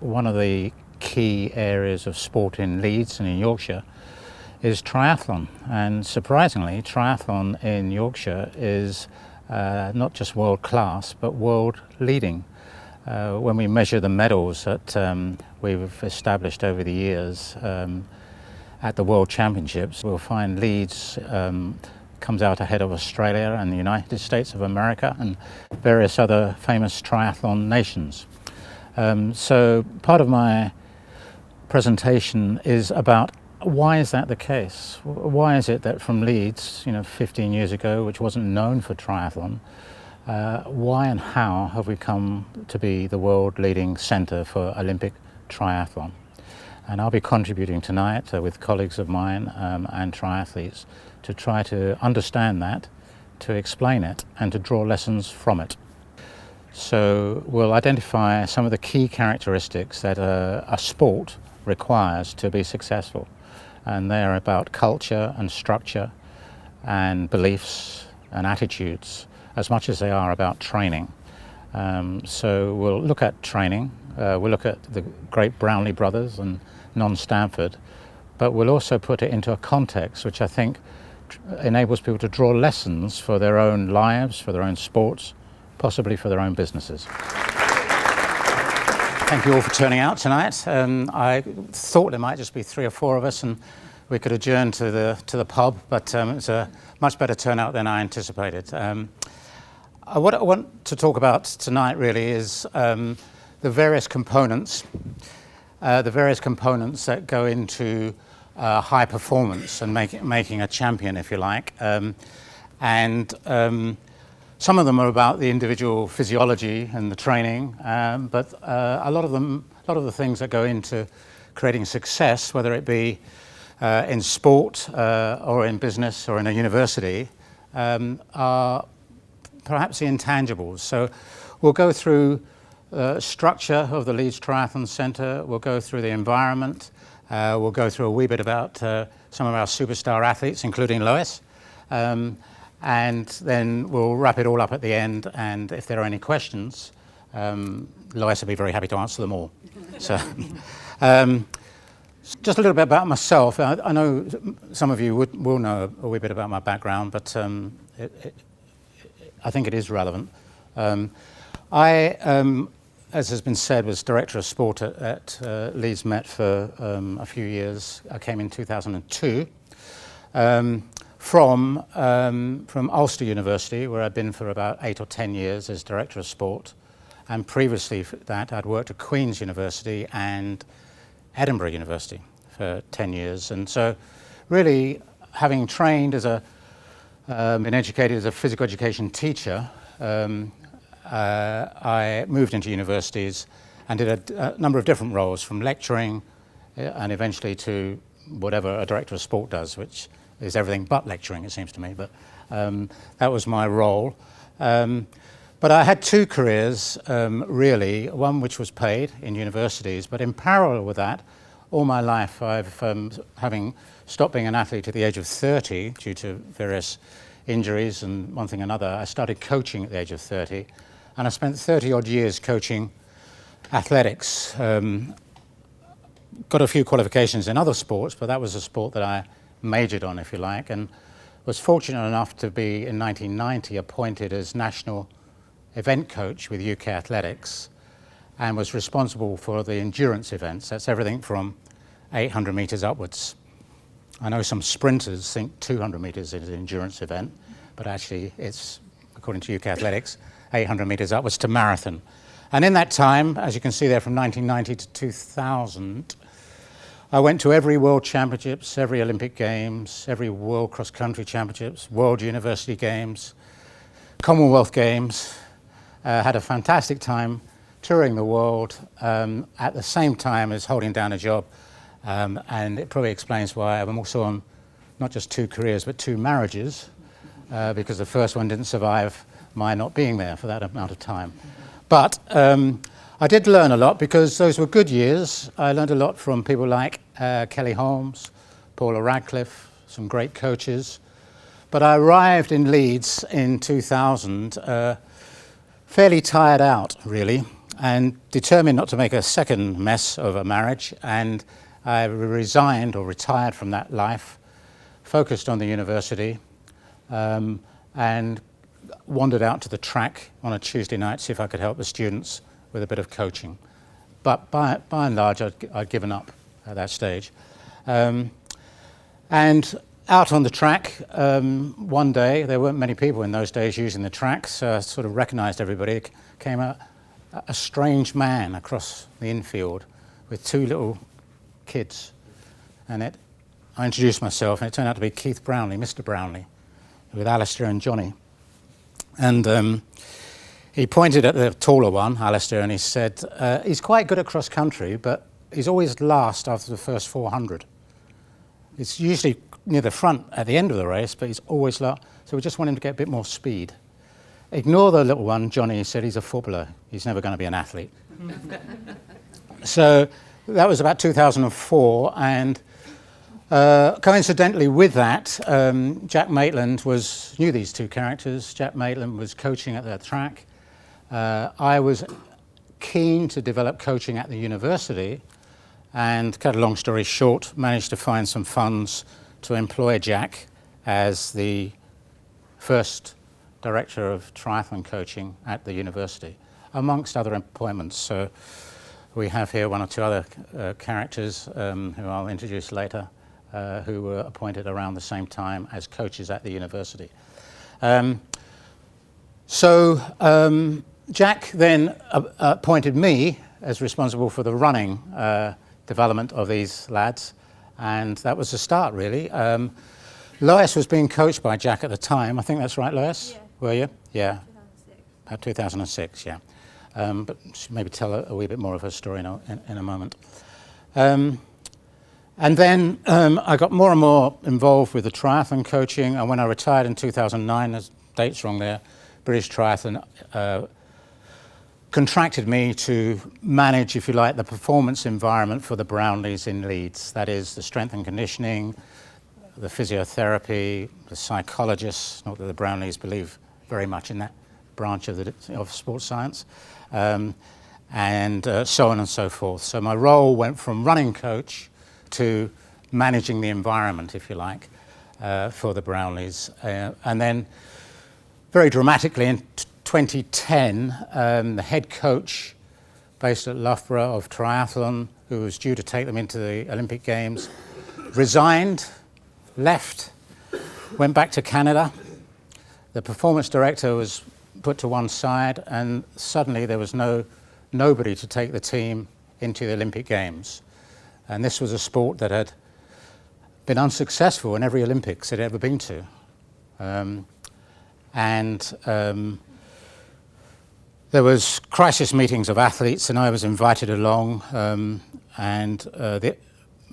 one of the key areas of sport in Leeds and in Yorkshire is triathlon. And surprisingly, triathlon in Yorkshire is not just world class, but world leading. When we measure the medals that we've established over the years at the World Championships, we'll find Leeds comes out ahead of Australia and the United States of America and various other famous triathlon nations. So part of my presentation is about why is that the case? Why is it that from Leeds, 15 years ago, which wasn't known for triathlon, why and how have we come to be the world leading centre for Olympic triathlon? And I'll be contributing tonight with colleagues of mine and triathletes to try to understand that, to explain it, and to draw lessons from it. So we'll identify some of the key characteristics that a sport requires to be successful. And they're about culture and structure and beliefs and attitudes as much as they are about training. So we'll look at training, we'll look at the great Brownlee brothers and non-Stanford, but we'll also put it into a context which I think enables people to draw lessons for their own lives, for their own sports, possibly for their own businesses. Thank you all for turning out tonight. I thought there might just be 3 or 4 of us and we could adjourn to the pub, but it's a much better turnout than I anticipated. What I want to talk about tonight really is the various components that go into high performance and making a champion, if you like. Some of them are about the individual physiology and the training, but a lot of the things that go into creating success, whether it be in sport or in business or in a university, are perhaps the intangibles. So we'll go through structure of the Leeds Triathlon Centre, we'll go through the environment, we'll go through a wee bit about some of our superstar athletes, including Lois, and then we'll wrap it all up at the end, and if there are any questions, Lois will be very happy to answer them all. So, just a little bit about myself. I know some of you will know a wee bit about my background, but I think it is relevant. I, as has been said, was Director of Sport at Leeds Met for a few years. I came in 2002 from Ulster University, where I'd been for about 8 or 10 years as Director of Sport. And previously for that, I'd worked at Queen's University and Edinburgh University for 10 years. And so really, having trained as been educated as a physical education teacher, I moved into universities and did a number of different roles, from lecturing and eventually to whatever a director of sport does, which is everything but lecturing, it seems to me. But that was my role. But I had 2 careers, really, one which was paid in universities, but in parallel with that, all my life I've, having stopped being an athlete at the age of 30 due to various injuries and one thing or another, I started coaching at the age of 30, and I spent 30 odd years coaching athletics. Got a few qualifications in other sports, but that was a sport that I majored on, if you like, and was fortunate enough to be in 1990 appointed as national event coach with UK Athletics, and was responsible for the endurance events. That's everything from 800 metres upwards. I know some sprinters think 200 metres is an endurance event, but actually it's, according to UK Athletics, 800 metres upwards to marathon. And in that time, as you can see there, from 1990 to 2000, I went to every World Championships, every Olympic Games, every World Cross Country Championships, World University Games, Commonwealth Games, had a fantastic time touring the world at the same time as holding down a job. And it probably explains why I'm also on not just 2 careers, but 2 marriages, because the first one didn't survive my not being there for that amount of time. But I did learn a lot, because those were good years. I learned a lot from people like Kelly Holmes, Paula Radcliffe, some great coaches. But I arrived in Leeds in 2000 fairly tired out, really. and determined not to make a second mess of a marriage, and I resigned or retired from that life, focused on the university, and wandered out to the track on a Tuesday night to see if I could help the students with a bit of coaching. But by and large, I'd given up at that stage. And out on the track, one day, there weren't many people in those days using the track, so I sort of recognised everybody. It came a strange man across the infield with two little kids. And I introduced myself, and it turned out to be Keith Brownlee, Mr. Brownlee, with Alistair and Johnny. And he pointed at the taller one, Alistair, and he said, he's quite good at cross-country, but he's always last after the first 400. It's usually near the front at the end of the race, but he's always last. So we just want him to get a bit more speed. Ignore the little one, Johnny. He said he's a footballer. He's never going to be an athlete. So that was about 2004, and coincidentally with that, Jack Maitland knew these two characters. Jack Maitland was coaching at the track. I was keen to develop coaching at the university, and cut a long story short, managed to find some funds to employ Jack as the first director of triathlon coaching at the university, amongst other appointments. So we have here one or two other characters who I'll introduce later, who were appointed around the same time as coaches at the university. Jack then appointed me as responsible for the running development of these lads, and that was the start, really. Lois was being coached by Jack at the time. I think that's right, Lois? Yeah. Were you? Yeah. 2006. About 2006, yeah. But maybe tell a wee bit more of her story in a moment. And then I got more and more involved with the triathlon coaching, and when I retired in 2009, there's dates wrong there, British Triathlon contracted me to manage, if you like, the performance environment for the Brownlees in Leeds. That is the strength and conditioning, the physiotherapy, the psychologists, not that the Brownlees believe very much in that branch of sports science, and so on and so forth. So my role went from running coach to managing the environment, if you like, for the Brownlees. And then very dramatically in 2010, the head coach based at Loughborough of triathlon, who was due to take them into the Olympic Games, resigned, left, went back to Canada. The performance director was put to one side, and suddenly there was nobody to take the team into the Olympic Games. And this was a sport that had been unsuccessful in every Olympics it had ever been to. There was crisis meetings of athletes, and I was invited along,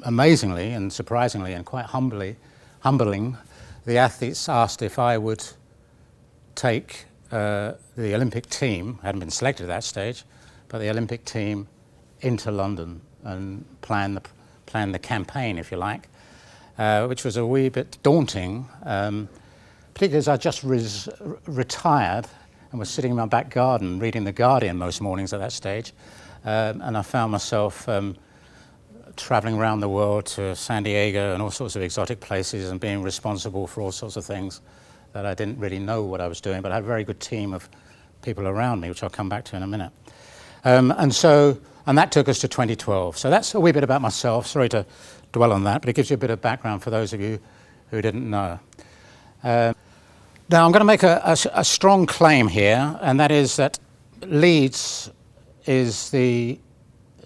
amazingly and surprisingly and quite humbling, the athletes asked if I would take the Olympic team, hadn't been selected at that stage, but the Olympic team into London and plan the campaign, if you like, which was a wee bit daunting, particularly as I just retired and was sitting in my back garden reading The Guardian most mornings at that stage, and I found myself travelling around the world to San Diego and all sorts of exotic places and being responsible for all sorts of things that I didn't really know what I was doing, but I had a very good team of people around me, which I'll come back to in a minute. And that took us to 2012. So that's a wee bit about myself. Sorry to dwell on that, but it gives you a bit of background for those of you who didn't know. Now, I'm going to make a strong claim here, and that is that Leeds is the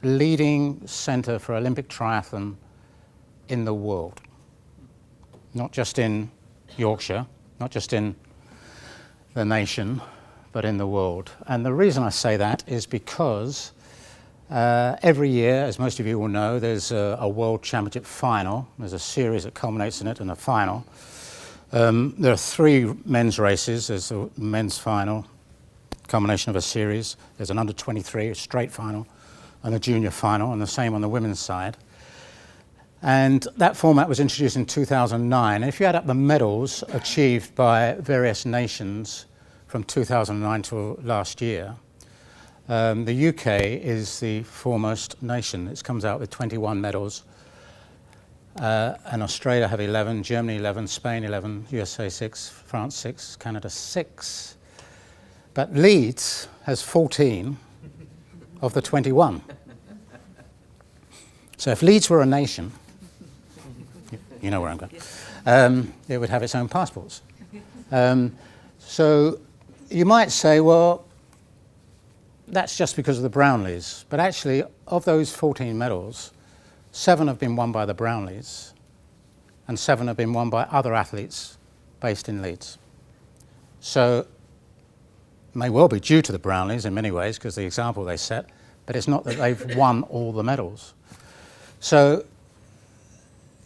leading centre for Olympic triathlon in the world. Not just in Yorkshire, not just in the nation, but in the world. And the reason I say that is because every year, as most of you will know, there's a World Championship final. There's a series that culminates in it and a final. There are three men's races. There's a men's final, culmination of a series. There's an under-23, a straight final, and a junior final, and the same on the women's side. And that format was introduced in 2009. And if you add up the medals achieved by various nations from 2009 to last year, The UK is the foremost nation. It comes out with 21 medals. And Australia have 11, Germany 11, Spain 11, USA 6, France 6, Canada 6. But Leeds has 14 of the 21. So if Leeds were a nation, you know where I'm going, it would have its own passports. So you might say, well, that's just because of the Brownlees. But actually, of those 14 medals, 7 have been won by the Brownlees, and 7 have been won by other athletes based in Leeds. So it may well be due to the Brownlees in many ways, because the example they set, but it's not that they've won all the medals. So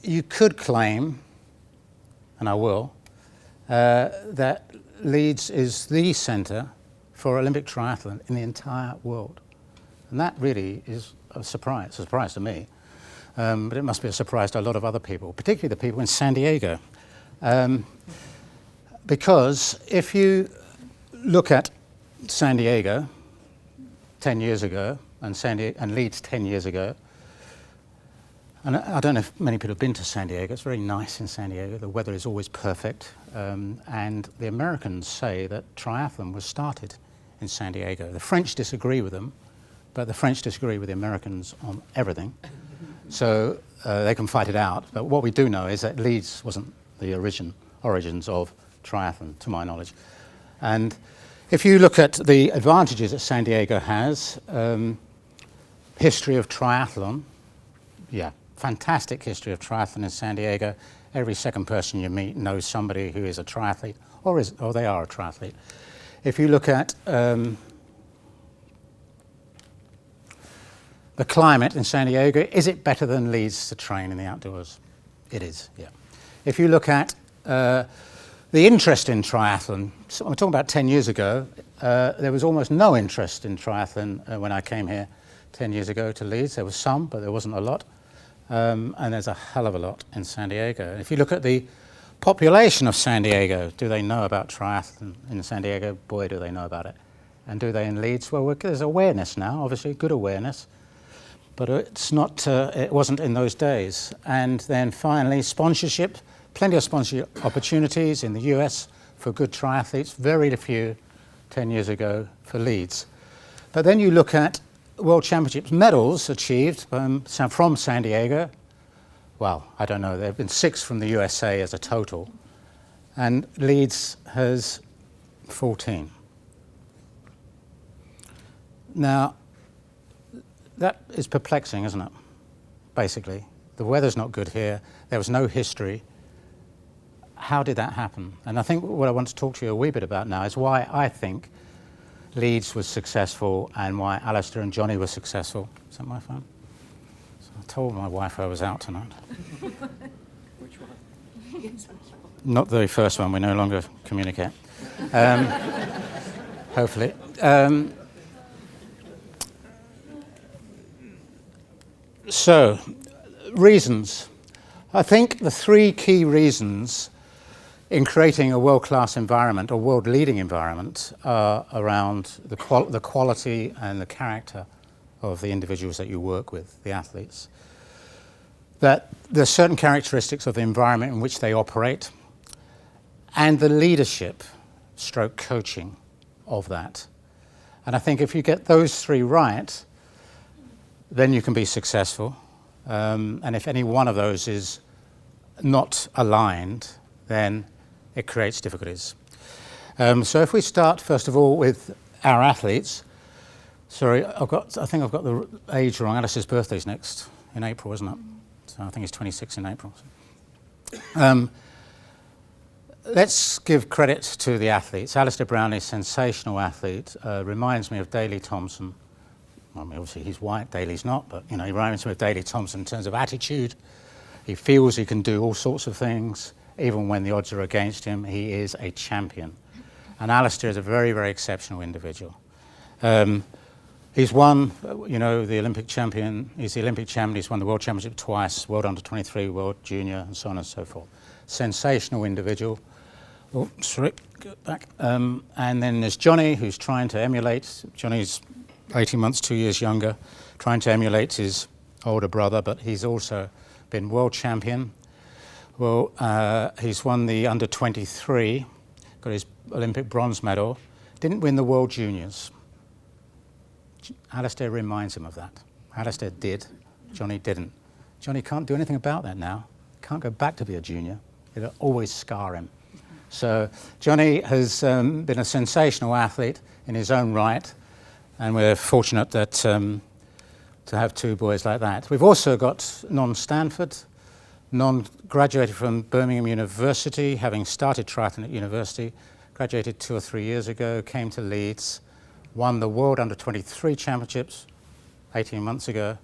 you could claim, and I will, that Leeds is the centre for Olympic triathlon in the entire world. And that really is a surprise to me. But it must be a surprise to a lot of other people, particularly the people in San Diego. Because if you look at San Diego 10 years ago and Leeds 10 years ago, and I don't know if many people have been to San Diego. It's very nice in San Diego. The weather is always perfect. And the Americans say that triathlon was started in San Diego. The French disagree with them, but the French disagree with the Americans on everything. So they can fight it out. But what we do know is that Leeds wasn't the origins of triathlon, to my knowledge. And if you look at the advantages that San Diego has, history of triathlon, fantastic history of triathlon in San Diego. Every second person you meet knows somebody who is a triathlete, or they are a triathlete. If you look at the climate in San Diego, is it better than Leeds to train in the outdoors? It is, yeah. If you look at the interest in triathlon, so I'm talking about 10 years ago, there was almost no interest in triathlon when I came here 10 years ago to Leeds. There was some, but there wasn't a lot. And there's a hell of a lot in San Diego. If you look at the population of San Diego, do they know about triathlon in San Diego? Boy, do they know about it. And do they in Leeds? Well, there's awareness now, obviously, good awareness. But it's not, it wasn't in those days. And then finally, sponsorship, plenty of sponsorship opportunities in the US for good triathletes, very few 10 years ago for Leeds. But then you look at World Championships medals achieved from San Diego. Well, I don't know, there have been 6 from the USA as a total. And Leeds has 14. Now, that is perplexing, isn't it? Basically, the weather's not good here. There was no history. How did that happen? And I think what I want to talk to you a wee bit about now is why I think Leeds was successful and why Alistair and Johnny were successful. Is that my phone? So I told my wife I was out tonight. Which one? Not the very first one. We no longer communicate. Hopefully. So, reasons. I think the 3 key reasons in creating a world-class environment or world-leading environment are around the quality and the character of the individuals that you work with, the athletes. That there's certain characteristics of the environment in which they operate and the leadership stroke coaching of that. And I think if you get those 3 right, then you can be successful. And if any one of those is not aligned, then it creates difficulties. So if we start, first of all, with our athletes. Sorry, I think I've got the age wrong. Alice's birthday's next in April, isn't it? So I think he's 26 in April. Let's give credit to the athletes. Alistair Brownlee, sensational athlete, reminds me of Daley Thompson. I mean, obviously he's white, Daley's not, but he reminds me of Daley Thompson in terms of attitude. He feels he can do all sorts of things. Even when the odds are against him, he is a champion. And Alistair is a very, very exceptional individual. He's won, the Olympic champion. He's the Olympic champion. He's won the World Championship twice, World Under-23, World Junior, and so on and so forth. Sensational individual. Oh, sorry, go back. And then there's Johnny, who's trying to emulate. Johnny's 18 months, 2 years younger, trying to emulate his older brother, but he's also been world champion. Well, he's won the under 23, got his Olympic bronze medal, didn't win the World Juniors. Alistair reminds him of that. Alistair did, Johnny didn't. Johnny can't do anything about that now. Can't go back to be a junior. It'll always scar him. So Johnny has been a sensational athlete in his own right, and we're fortunate that to have two boys like that. We've also got non-Stanford, non-graduated from Birmingham University, having started triathlon at university, graduated 2 or 3 years ago, came to Leeds, won the World Under 23 Championships 18 months ago,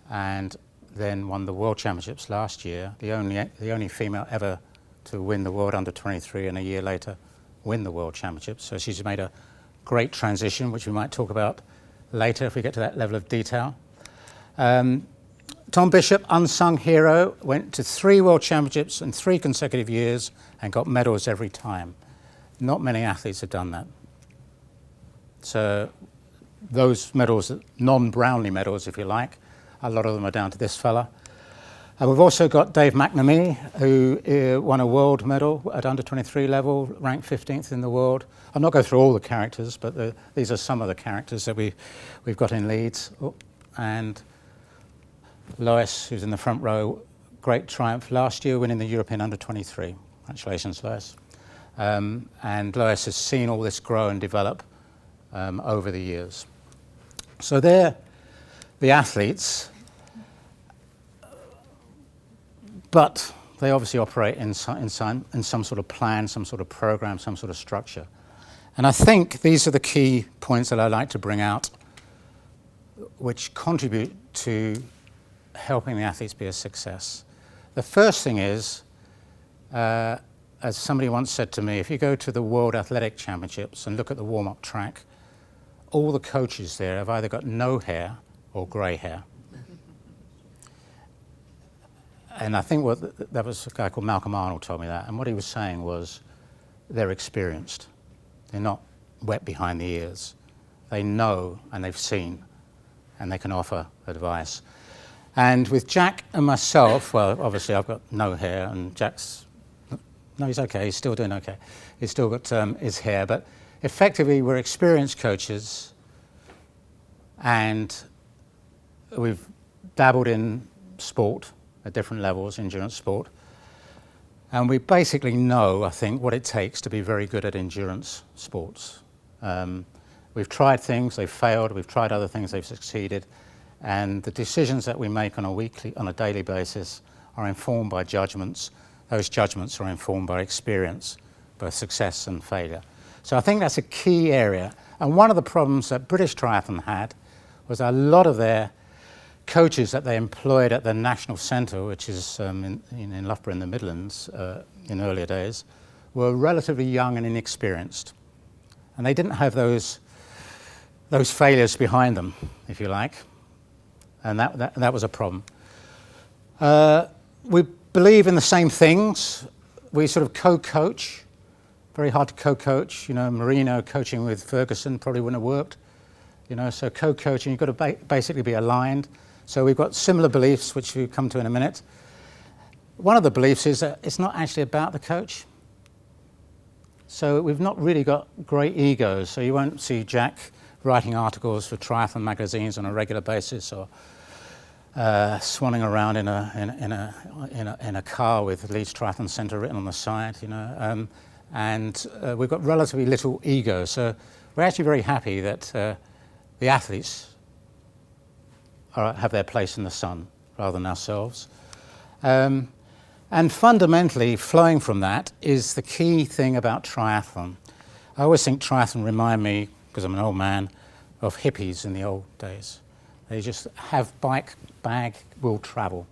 and then won the World Championships last year, the only female ever to win the World Under 23 and a year later win the World Championships. So she's made a great transition, which we might talk about later if we get to that level of detail. Tom Bishop, unsung hero, went to 3 World Championships in 3 consecutive years and got medals every time. Not many athletes have done that. So those medals, non-Brownlee medals if you like, a lot of them are down to this fella. We've also got Dave McNamee, who won a world medal at under 23 level, ranked 15th in the world. I'll not go through all the characters, but these are some of the characters that we've got in Leeds. And Lois, who's in the front row, great triumph last year, winning the European under 23. Congratulations, Lois. And Lois has seen all this grow and develop over the years. So they're the athletes, but they obviously operate in some sort of plan, some sort of program, some sort of structure. And I think these are the key points that I like to bring out, which contribute to helping the athletes be a success. The first thing is, as somebody once said to me, if you go to the World Athletic Championships and look at the warm-up track, all the coaches there have either got no hair or grey hair. And I think that was a guy called Malcolm Arnold told me that, and what he was saying was they're experienced. They're not wet behind the ears. They know and they've seen and they can offer advice. And with Jack and myself, well, obviously I've got no hair and Jack's, no, he's okay, he's still doing okay. He's still got his hair, but effectively we're experienced coaches and we've dabbled in sport at different levels, endurance sport. And we basically know, I think, what it takes to be very good at endurance sports. We've tried things, they've failed, we've tried other things, they've succeeded. And the decisions that we make on a daily basis are informed by judgments. Those judgments are informed by experience, both success and failure. So I think that's a key area. And one of the problems that British Triathlon had was a lot of their coaches that they employed at the National Centre, which is in Loughborough in the Midlands in earlier days, were relatively young and inexperienced. And they didn't have those failures behind them, if you like. And that was a problem. We believe in the same things. We sort of co-coach. Very hard to co-coach. You know, Marino coaching with Ferguson probably wouldn't have worked. You know, so co-coaching, you've got to basically be aligned. So we've got similar beliefs, which we'll come to in a minute. One of the beliefs is that it's not actually about the coach. So we've not really got great egos. So you won't see Jack writing articles for triathlon magazines on a regular basis, or swanning around in a car with Leeds Triathlon Centre written on the side. You know, and we've got relatively little ego. So we're actually very happy that the athletes have their place in the sun rather than ourselves. And fundamentally, flowing from that is the key thing about triathlon. I always think triathlon remind me, because I'm an old man, of hippies in the old days. They just have bag, will travel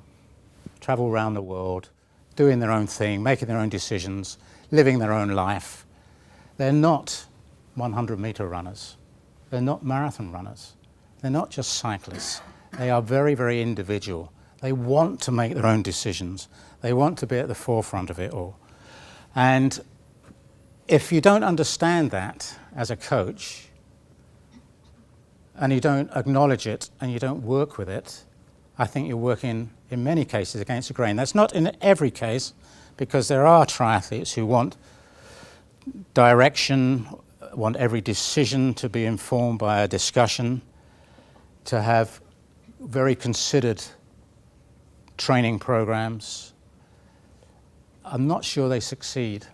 around the world, doing their own thing, making their own decisions, living their own life. They're not 100-meter runners. They're not marathon runners. They're not just cyclists. They are very, very individual. They want to make their own decisions. They want to be at the forefront of it all. And if you don't understand that as a coach, and you don't acknowledge it and you don't work with it, I think you're working in many cases against the grain. That's not in every case, because there are triathletes who want direction, want every decision to be informed by a discussion, to have very considered training programs. I'm not sure they succeed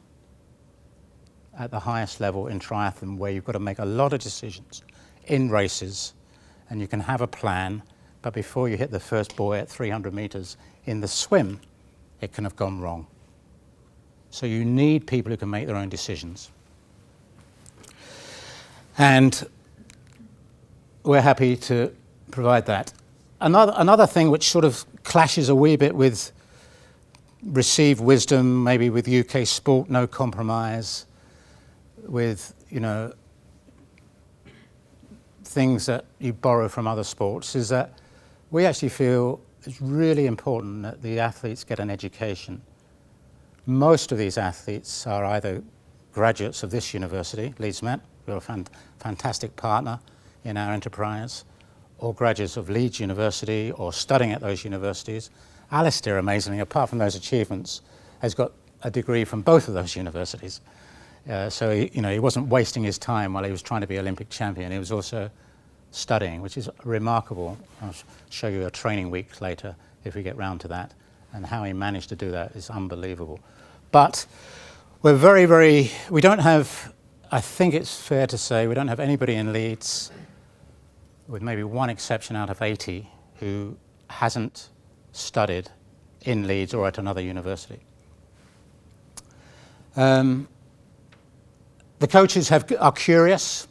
at the highest level in triathlon, where you've got to make a lot of decisions in races, and you can have a plan, but before you hit the first buoy at 300 meters in the swim, it can have gone wrong. So you need people who can make their own decisions. And we're happy to provide that. Another thing which sort of clashes a wee bit with received wisdom, maybe with UK sport, no compromise, with, things that you borrow from other sports, is that we actually feel it's really important that the athletes get an education. Most of these athletes are either graduates of this university, Leeds Met, we're a fantastic partner in our enterprise, or graduates of Leeds University or studying at those universities. Alistair, amazingly, apart from those achievements, has got a degree from both of those universities. So he wasn't wasting his time while he was trying to be Olympic champion. He was also studying, which is remarkable. I'll show you a training week later if we get round to that. And how he managed to do that is unbelievable. But we're we don't have, I think it's fair to say, we don't have anybody in Leeds, with maybe one exception out of 80, who hasn't studied in Leeds or at another university. The coaches are curious.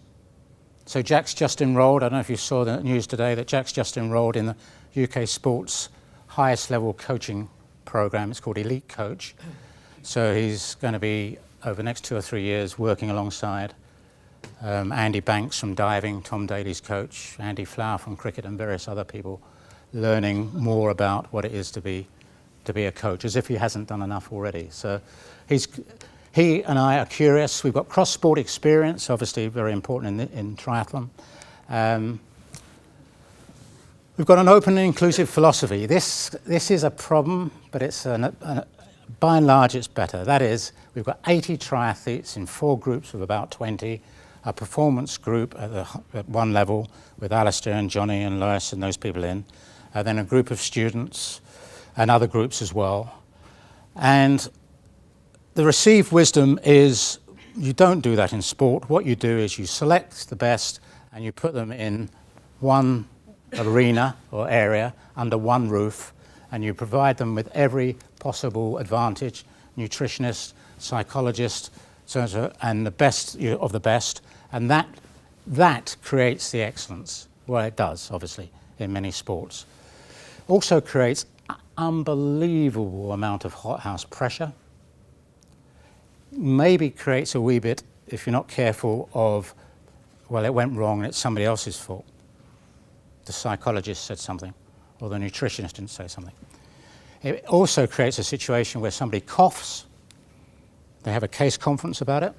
So Jack's just enrolled, I don't know if you saw the news today, that Jack's just enrolled in the UK Sports highest level coaching program. It's called Elite Coach. So he's going to be, over the next 2 or 3 years, working alongside Andy Banks from diving, Tom Daly's coach, Andy Flower from cricket, and various other people, learning more about what it is to be a coach, as if he hasn't done enough already. So he and I are curious. We've got cross-sport experience, obviously very important in triathlon. We've got an open and inclusive philosophy. This is a problem, but it's by and large it's better. That is, we've got 80 triathletes in 4 groups of about 20, a performance group at one level with Alistair and Johnny and Lois and those people in, then a group of students and other groups as well. And the received wisdom is, you don't do that in sport. What you do is you select the best and you put them in one arena or area under one roof, and you provide them with every possible advantage, nutritionist, psychologist, and the best of the best, and that creates the excellence. Well, it does, obviously, in many sports. Also creates unbelievable amount of hothouse pressure. Maybe creates a wee bit, if you're not careful, of, well, it went wrong and it's somebody else's fault. The psychologist said something, or the nutritionist didn't say something. It also creates a situation where somebody coughs, they have a case conference about it,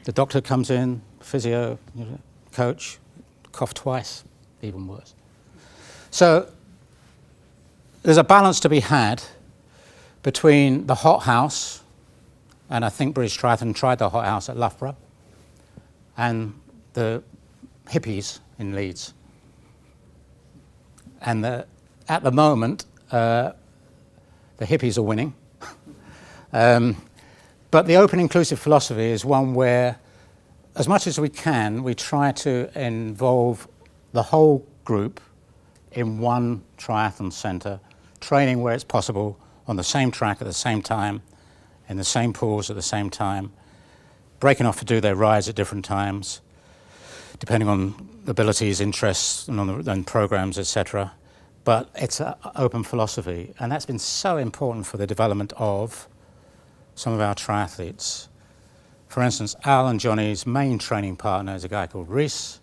the doctor comes in, physio, coach, cough twice, even worse. So there's a balance to be had between the hothouse, and I think British Triathlon tried the hothouse at Loughborough, and the hippies in Leeds. And at the moment, the hippies are winning. But the open inclusive philosophy is one where, as much as we can, we try to involve the whole group in one triathlon centre, training where it's possible, on the same track at the same time, in the same pools at the same time, breaking off to do their rides at different times, depending on abilities, interests, and programs, etc. But it's an open philosophy, and that's been so important for the development of some of our triathletes. For instance, Al and Johnny's main training partner is a guy called Reese.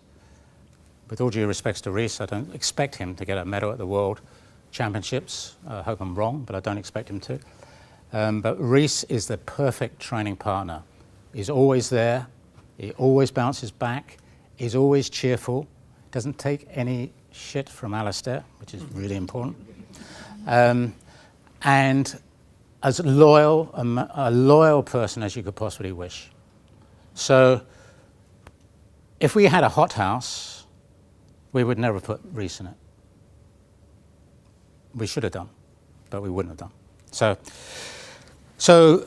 With all due respects to Reese, I don't expect him to get a medal at the World Championships. I hope I'm wrong, but I don't expect him to. But Reese is the perfect training partner. He's always there, he always bounces back, he's always cheerful, doesn't take any shit from Alistair, which is really important, and as a loyal person as you could possibly wish. So if we had a hothouse, we would never put Reece in it. We should have done, but we wouldn't have done. So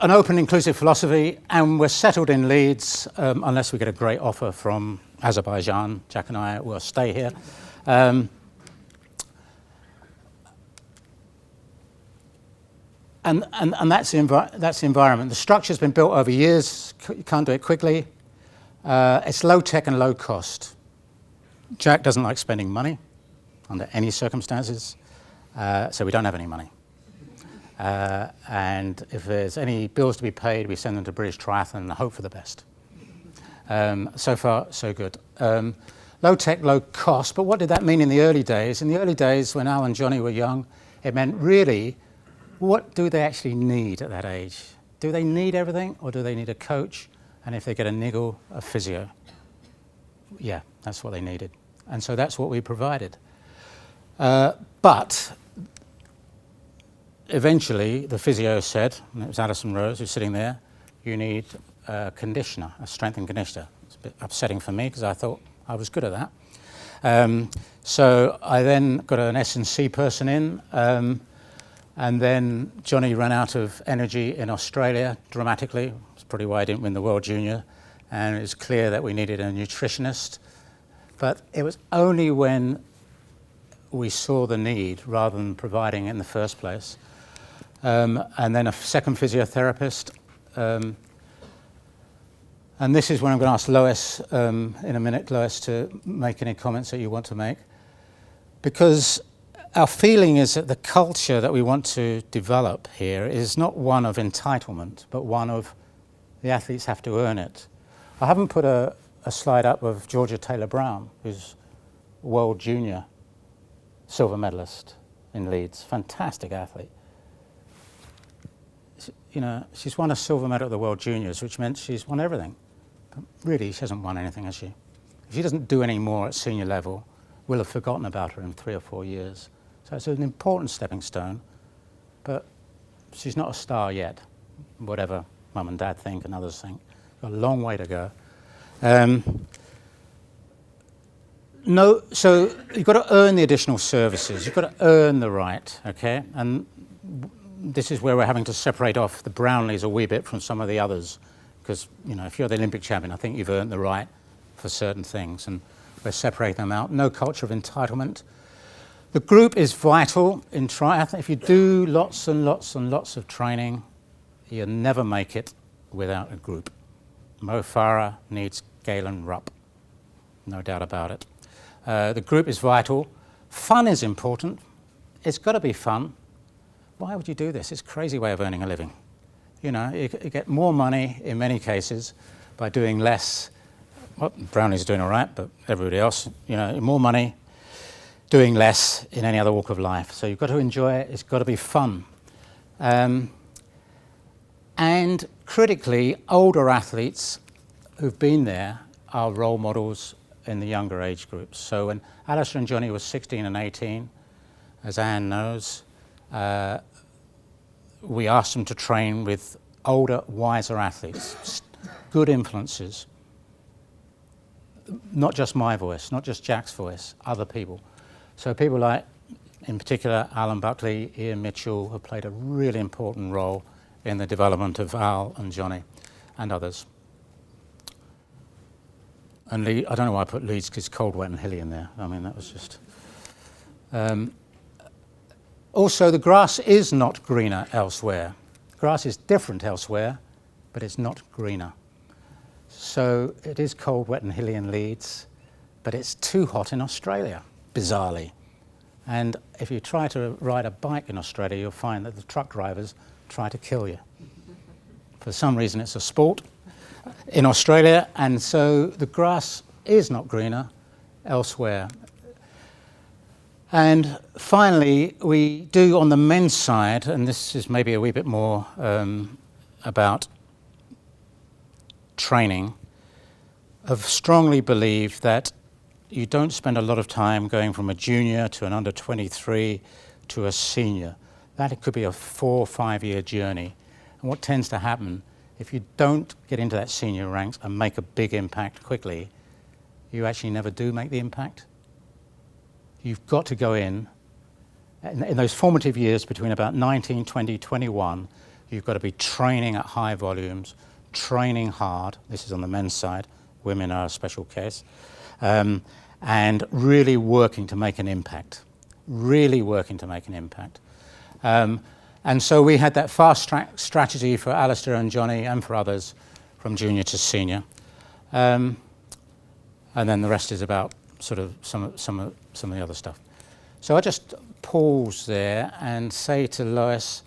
an open, inclusive philosophy, and we're settled in Leeds, unless we get a great offer from Azerbaijan. Jack and I will stay here. And that's the environment. The structure's been built over years. You can't do it quickly. It's low tech and low cost. Jack doesn't like spending money under any circumstances, so we don't have any money. And if there's any bills to be paid, we send them to British Triathlon and hope for the best. So far, so good. Low tech, low cost, but what did that mean in the early days? In the early days, when Al and Johnny were young, it meant really, what do they actually need at that age? Do they need everything, or do they need a coach? And if they get a niggle, a physio? Yeah, that's what they needed. And so that's what we provided. But eventually, the physio said, and it was Alison Rose who's sitting there, you need a conditioner, a strength and conditioner. It's a bit upsetting for me because I thought I was good at that. So I then got an S&C person in, and then Johnny ran out of energy in Australia dramatically. That's probably why I didn't win the World Junior. And it was clear that we needed a nutritionist. But it was only when we saw the need rather than providing it in the first place. And then a second physiotherapist. And this is when I'm going to ask Lois in a minute, Lois, to make any comments that you want to make. Because our feeling is that the culture that we want to develop here is not one of entitlement, but one of the athletes have to earn it. I haven't put a slide up of Georgia Taylor-Brown, who's World Junior silver medalist in Leeds, fantastic athlete. You know, she's won a silver medal at the World Juniors, which meant she's won everything. But really, she hasn't won anything, has she? If she doesn't do any more at senior level, we'll have forgotten about her in 3 or 4 years. So it's an important stepping stone, but she's not a star yet, whatever mum and dad think and others think. Got a long way to go. No, so you've got to earn the additional services. You've got to earn the right, okay? And this is where we're having to separate off the Brownlees a wee bit from some of the others, because, you know, if you're the Olympic champion, I think you've earned the right for certain things, and we're separating them out. No culture of entitlement. The group is vital in triathlon. If you do lots and lots and lots of training, you'll never make it without a group. Mo Farah needs Galen Rupp, no doubt about it. The group is vital. Fun is important. It's got to be fun. Why would you do this? It's a crazy way of earning a living. You know, you get more money in many cases by doing less. Well, Brownlee's doing all right, but everybody else, you know, more money doing less in any other walk of life. So you've got to enjoy it. It's got to be fun. And critically, older athletes who've been there are role models in the younger age groups. So when Alistair and Johnny were 16 and 18, as Anne knows, we asked them to train with older, wiser athletes, good influences. Not just my voice, not just Jack's voice, other people. So people like, in particular, Alan Buckley, Ian Mitchell, have played a really important role in the development of Al and Johnny and others. And I don't know why I put Leeds, because it's cold, wet and hilly in there. I mean, that was just... Also, the grass is not greener elsewhere. Grass is different elsewhere, but it's not greener. So it is cold, wet and hilly in Leeds, but it's too hot in Australia, bizarrely. And if you try to ride a bike in Australia, you'll find that the truck drivers try to kill you. For some reason, it's a sport in Australia, and so the grass is not greener elsewhere. And finally, we do on the men's side, and this is maybe a wee bit more about training, have strongly believed that you don't spend a lot of time going from a junior to an under 23 to a senior. That it could be a 4 or 5 year journey. And what tends to happen, if you don't get into that senior ranks and make a big impact quickly, you actually never do make the impact. You've got to go in those formative years between about 19, 20, 21, you've got to be training at high volumes, training hard. This is on the men's side. Women are a special case. And really working to make an impact. Really working to make an impact. And so we had that fast track strategy for Alistair and Johnny and for others from junior to senior. And then the rest is about sort of some of the other stuff. So I just pause there and say to Lois,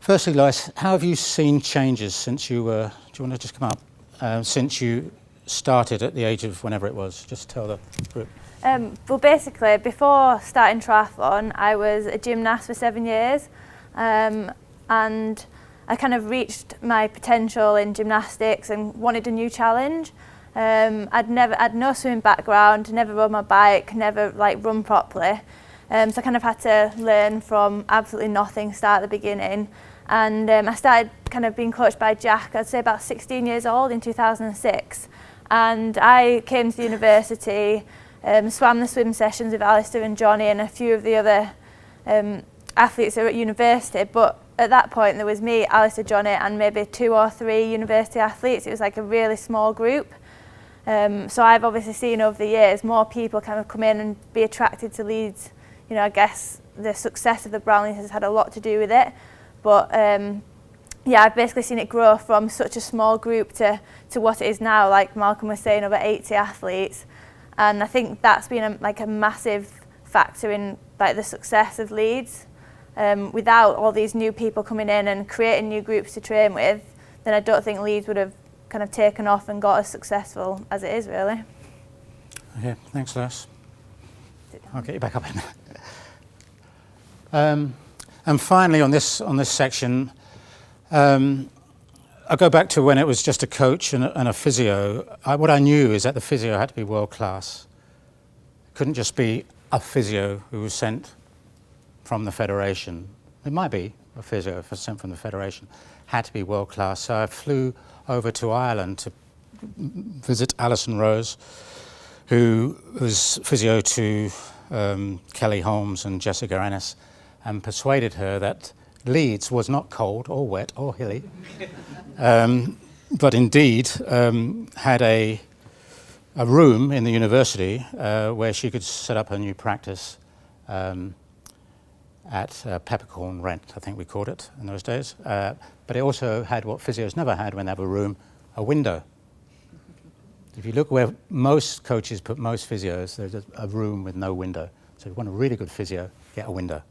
firstly, Lois, how have you seen changes since you were, do you want to just come up, since you started at the age of whenever it was? Just tell the group. Well, basically, before starting triathlon, I was a gymnast for 7 years, and I kind of reached my potential in gymnastics and wanted a new challenge. I'd no swimming background, never rode my bike, never run properly. So I kind of had to learn from absolutely nothing, start at the beginning. And I started kind of being coached by Jack, I'd say about 16 years old in 2006. And I came to the university, swam the swim sessions with Alistair and Johnny and a few of the other athletes that were at university. But at that point there was me, Alistair, Johnny and maybe 2 or 3 university athletes. It was like a really small group. So I've obviously seen over the years more people kind of come in and be attracted to Leeds. You know, I guess the success of the Brownlee has had a lot to do with it. But yeah, I've basically seen it grow from such a small group to what it is now, like Malcolm was saying, over 80 athletes. And I think that's been a massive factor in the success of Leeds. Without all these new people coming in and creating new groups to train with, then I don't think Leeds would have kind of taken off and got as successful as it is, really. Okay, thanks, Les. I'll get you back up in and finally, on this section, I'll go back to when it was just a coach and a physio. What I knew is that the physio had to be world class. It couldn't just be a physio who was sent from the federation. It might be a physio sent from the federation. Had to be world class. So I flew over to Ireland to visit Alison Rose, who was physio to Kelly Holmes and Jessica Ennis, and persuaded her that Leeds was not cold or wet or hilly, but indeed had a room in the university where she could set up a new practice at Peppercorn Rent, I think we called it in those days. But it also had what physios never had when they have a room, a window. If you look where most coaches put most physios, there's a room with no window. So if you want a really good physio, get a window.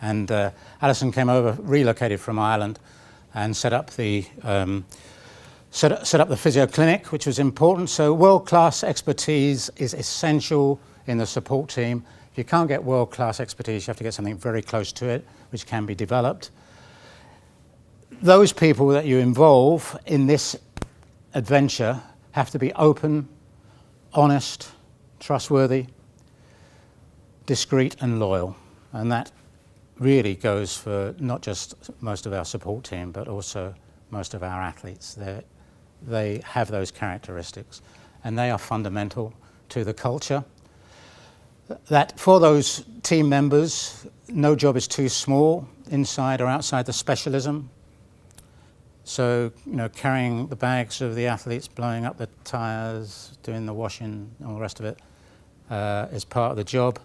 And Alison came over, relocated from Ireland, and set up the physio clinic, which was important. So world-class expertise is essential in the support team. If you can't get world-class expertise, you have to get something very close to it, which can be developed. Those people that you involve in this adventure have to be open, honest, trustworthy, discreet and loyal. And that really goes for not just most of our support team, but also most of our athletes. They have those characteristics, and they are fundamental to the culture. That for those team members, no job is too small, inside or outside the specialism. So, carrying the bags of the athletes, blowing up the tyres, doing the washing, and all the rest of it is part of the job.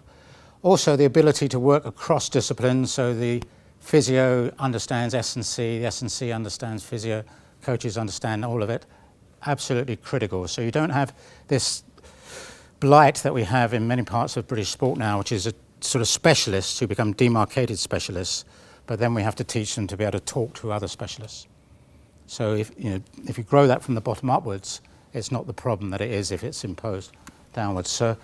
Also, the ability to work across disciplines, so the physio understands S&C, the S&C understands physio, coaches understand all of it, absolutely critical. So you don't have this blight that we have in many parts of British sport now, which is a sort of specialists who become demarcated specialists, but then we have to teach them to be able to talk to other specialists. So if you grow that from the bottom upwards, it's not the problem that it is if it's imposed downwards. So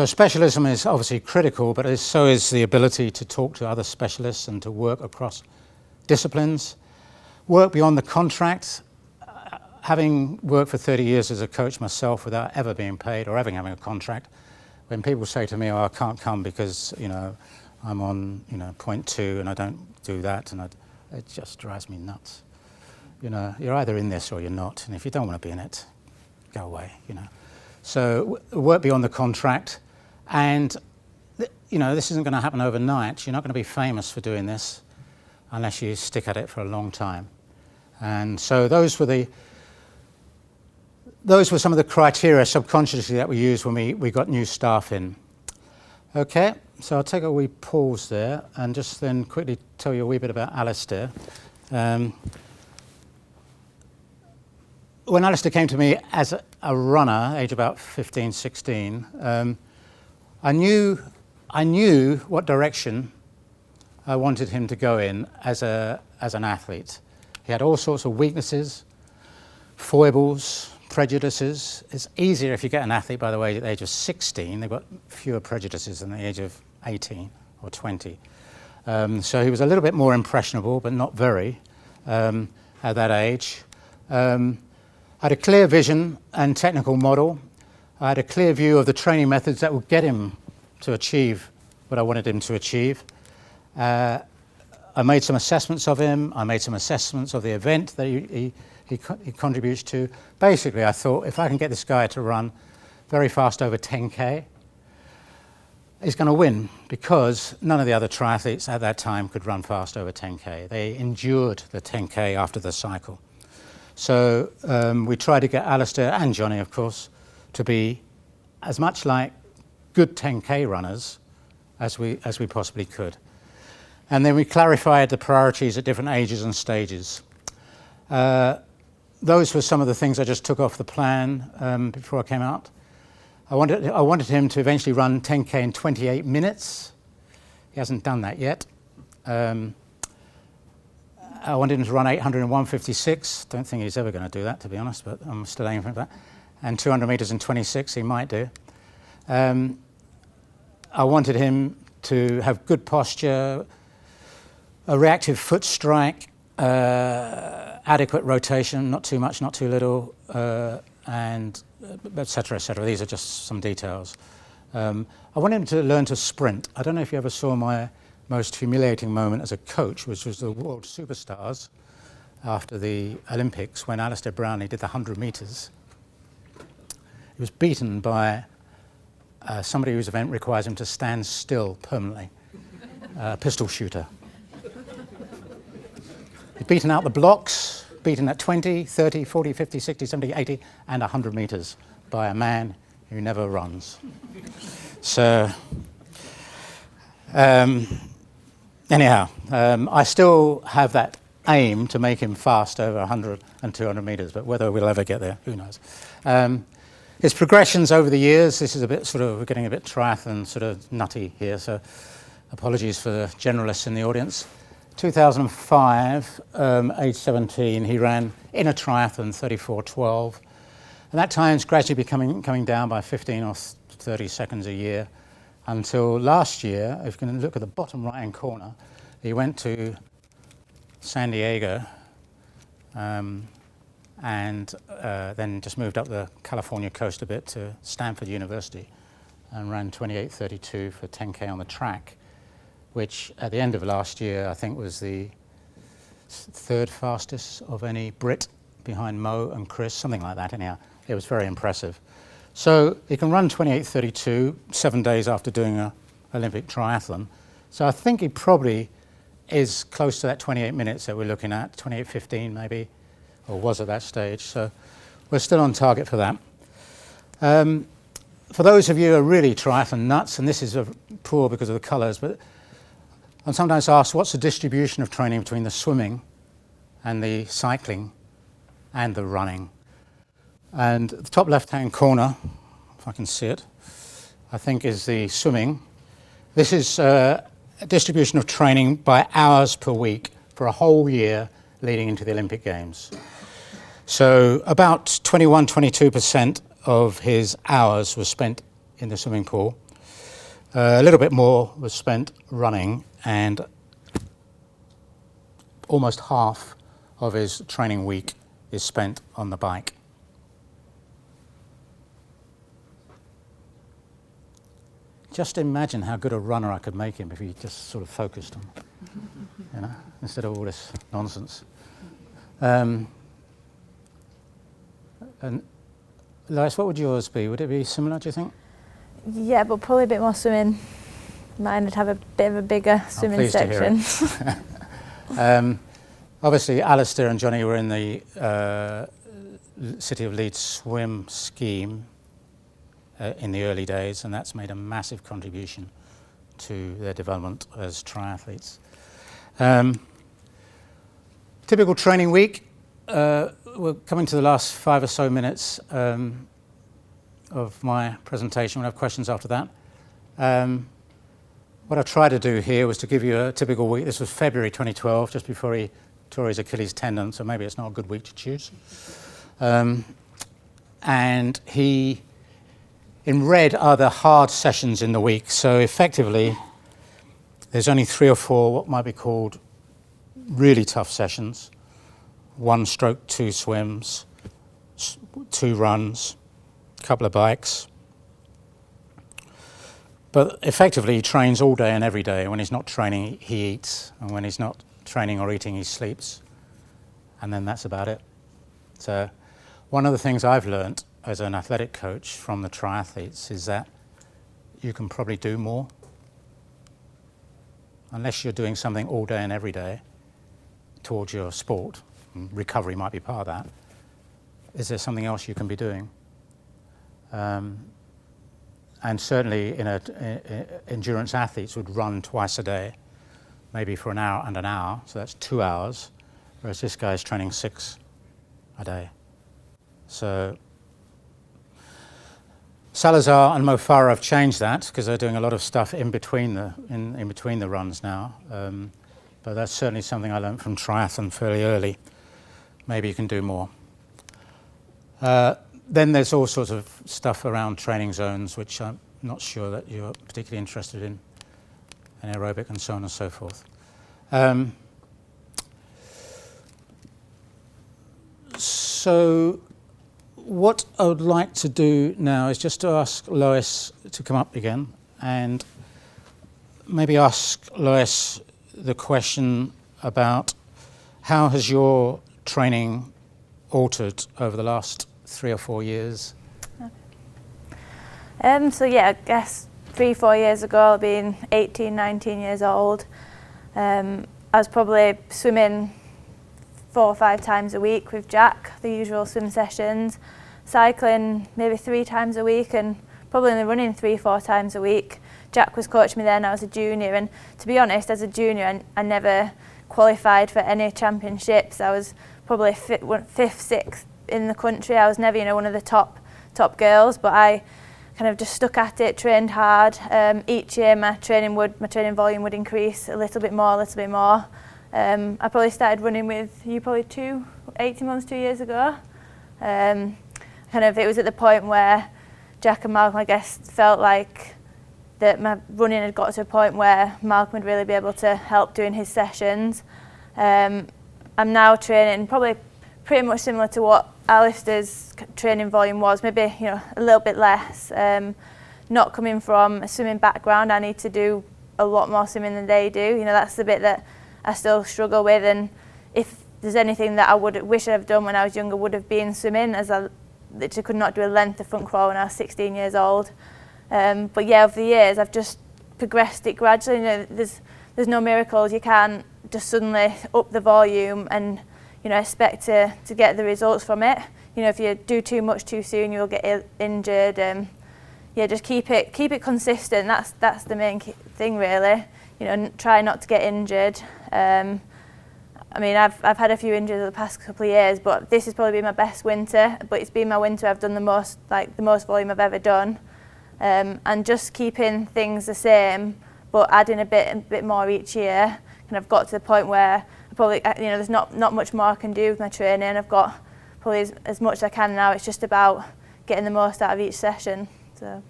specialism is obviously critical, but so is the ability to talk to other specialists and to work across disciplines. Work beyond the contract. having worked for 30 years as a coach myself without ever being paid or ever having a contract, when people say to me, "Oh, I can't come because I'm on 0.2 and I don't do that," and it just drives me nuts. You're either in this or you're not, and if you don't want to be in it, go away. So work beyond the contract, and this isn't going to happen overnight. You're not going to be famous for doing this unless you stick at it for a long time. And so those were some of the criteria subconsciously that we used when we got new staff in. Okay, so I'll take a wee pause there and just then quickly tell you a wee bit about Alistair. When Alistair came to me as a runner, age about 15, 16, I knew what direction I wanted him to go in as an athlete. He had all sorts of weaknesses, foibles, prejudices. It's easier if you get an athlete, by the way, at the age of 16. They've got fewer prejudices than the age of 18 or 20. So he was a little bit more impressionable, but not very, at that age. I had a clear vision and technical model. I had a clear view of the training methods that would get him to achieve what I wanted him to achieve. I made some assessments of him. I made some assessments of the event that he contributes to. Basically, I thought, if I can get this guy to run very fast over 10K, he's going to win, because none of the other triathletes at that time could run fast over 10K. They endured the 10K after the cycle. So we tried to get Alistair and Johnny, of course, to be as much like good 10K runners as we possibly could. And then we clarified the priorities at different ages and stages. Those were some of the things I just took off the plan before I came out. I wanted him to eventually run 10K in 28 minutes. He hasn't done that yet. I wanted him to run 800 in 1:56. Don't think he's ever going to do that, to be honest, but I'm still aiming for that. And 200 meters in 26, he might do. I wanted him to have good posture, a reactive foot strike, adequate rotation, not too much, not too little, and et cetera, et cetera. These are just some details. I wanted him to learn to sprint. I don't know if you ever saw my most humiliating moment as a coach, which was the World Superstars after the Olympics, when Alistair Brownlee did the 100 meters. He was beaten by somebody whose event requires him to stand still permanently, a pistol shooter. He's beaten out the blocks, beaten at 20, 30, 40, 50, 60, 70, 80, and 100 meters by a man who never runs. So, anyhow, I still have that aim to make him fast over 100 and 200 meters, but whether we'll ever get there, who knows. His progressions over the years, this is a bit we're getting a bit triathlon sort of nutty here, so apologies for the generalists in the audience. 2005, age 17, he ran in a triathlon 34:12. And that time's gradually coming down by 15 or 30 seconds a year, until last year, if you can look at the bottom right-hand corner, he went to San Diego and then just moved up the California coast a bit to Stanford University and ran 28:32 for 10K on the track, which at the end of last year I think was the third fastest of any Brit, behind Mo and Chris, something like that anyhow. It was very impressive. So he can run 28:32 7 days after doing an Olympic triathlon. So I think he probably is close to that 28 minutes that we're looking at, 28:15 maybe, or was at that stage. So we're still on target for that. For those of you who are really triathlon nuts, and this is poor because of the colours, but I'm sometimes asked, what's the distribution of training between the swimming and the cycling and the running? And the top left-hand corner, if I can see it, I think is the swimming. This is a distribution of training by hours per week for a whole year leading into the Olympic Games. So about 22% of his hours was spent in the swimming pool. A little bit more was spent running, and almost half of his training week is spent on the bike. Just imagine how good a runner I could make him if he just sort of focused on, instead of all this nonsense. And Lois, what would yours be? Would it be similar, do you think? Yeah, but probably a bit more swimming. Mine would have a bit of a bigger swimming section. Obviously, Alistair and Johnny were in the City of Leeds swim scheme in the early days, and that's made a massive contribution to their development as triathletes. Typical training week. We're coming to the last 5 or so minutes of my presentation. We'll have questions after that. What I tried to do here was to give you a typical week. This was February 2012, just before he tore his Achilles tendon, so maybe it's not a good week to choose. And in red are the hard sessions in the week. So effectively, there's only 3 or 4 what might be called really tough sessions. 1 stroke, 2 swims, 2 runs, a couple of bikes. But effectively, he trains all day and every day. When he's not training, he eats. And when he's not training or eating, he sleeps. And then that's about it. So one of the things I've learnt as an athletic coach from the triathletes is that you can probably do more. Unless you're doing something all day and every day towards your sport, and recovery might be part of that, is there something else you can be doing? And certainly endurance athletes would run twice a day, maybe for an hour and an hour, so that's 2 hours, whereas this guy's training 6 a day. So Salazar and Mo Farah have changed that because they're doing a lot of stuff in between the runs now. But that's certainly something I learned from triathlon fairly early. Maybe you can do more. Then there's all sorts of stuff around training zones, which I'm not sure that you're particularly interested in aerobic and so on and so forth. So what I would like to do now is just to ask Lois to come up again and maybe ask Lois the question about how has your training altered over the last 3 or 4 years? So yeah, I guess 3-4 years ago, being 18, 19 years old, I was probably swimming 4 or 5 times a week with Jack, the usual swim sessions, cycling maybe 3 times a week, and probably only running 3-4 times a week. Jack was coaching me then, I was a junior, and to be honest, as a junior, I never qualified for any championships. I was probably 5th, 6th in the country. I was never, one of the top girls, but I kind of just stuck at it, trained hard. Each year my training volume would increase a little bit more. I probably started running with you probably 18 months, 2 years ago. It was at the point where Jack and Malcolm, I guess, felt like that my running had got to a point where Malcolm would really be able to help doing his sessions. I'm now training probably pretty much similar to what Alistair's training volume was, maybe a little bit less. Not coming from a swimming background, I need to do a lot more swimming than they do. That's the bit that I still struggle with, and if there's anything that I would wish I'd have done when I was younger would have been swimming, as I literally could not do a length of front crawl when I was 16 years old. But yeah, over the years I've just progressed it gradually. There's no miracles. You can't just suddenly up the volume and expect to get the results from it. If you do too much too soon, you'll get injured. Just keep it consistent. That's the main thing, really. Try not to get injured. I've had a few injuries the past couple of years, but this has probably been my best winter. But it's been my winter I've done the most volume I've ever done. And just keeping things the same, but adding a bit more each year. And I've got to the point where probably there's not much more I can do with my training. I've got probably as much as I can now. It's just about getting the most out of each session. So,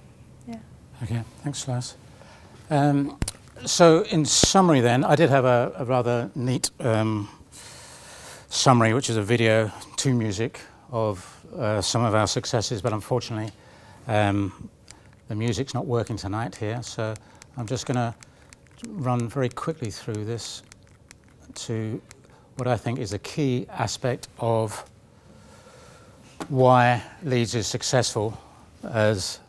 yeah. Okay, thanks, Lars. So in summary then, I did have a rather neat summary, which is a video to music of some of our successes, but unfortunately the music's not working tonight here, so I'm just going to run very quickly through this to what I think is a key aspect of why Leeds is successful as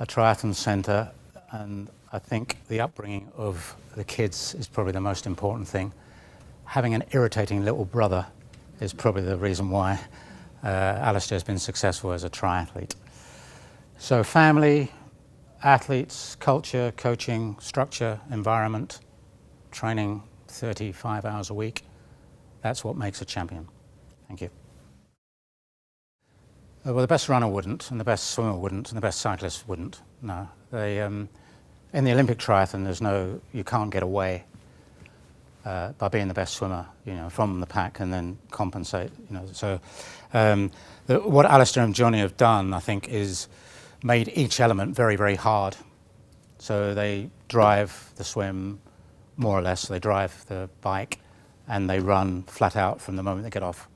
a triathlon centre, and I think the upbringing of the kids is probably the most important thing. Having an irritating little brother is probably the reason why Alistair has been successful as a triathlete. So family, athletes, culture, coaching, structure, environment, training 35 hours a week, that's what makes a champion. Thank you. Well, the best runner wouldn't, and the best swimmer wouldn't, and the best cyclist wouldn't. No, they in the Olympic triathlon, you can't get away by being the best swimmer, from the pack and then compensate. So what Alistair and Johnny have done, I think, is made each element very, very hard. So they drive the swim, more or less. They drive the bike, and they run flat out from the moment they get off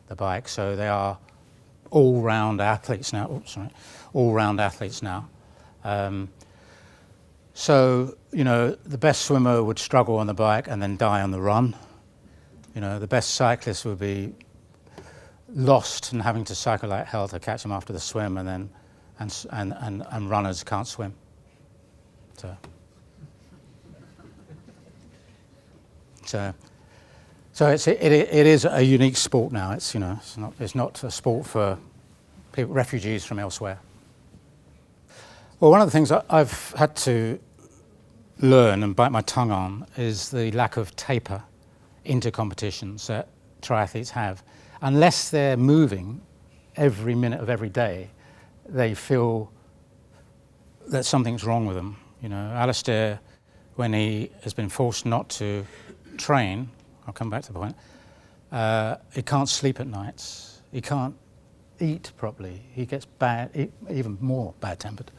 the bike. So they are all-round athletes now. All-round athletes now. So, the best swimmer would struggle on the bike and then die on the run. The best cyclist would be lost and having to cycle like hell to catch them after the swim, and runners can't swim. So it is a unique sport now. It's not a sport for people, refugees from elsewhere. Well, one of the things I've had to learn and bite my tongue on is the lack of taper into competitions that triathletes have. Unless they're moving every minute of every day, they feel that something's wrong with them. Alistair, when he has been forced not to train, I'll come back to the point, he can't sleep at nights, he can't eat properly, he gets even more bad-tempered,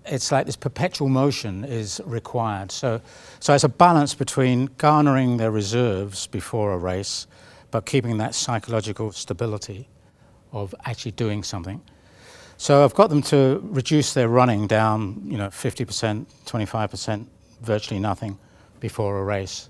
it's like this perpetual motion is required. So it's a balance between garnering their reserves before a race, but keeping that psychological stability of actually doing something. So I've got them to reduce their running down, 50%, 25%, virtually nothing before a race.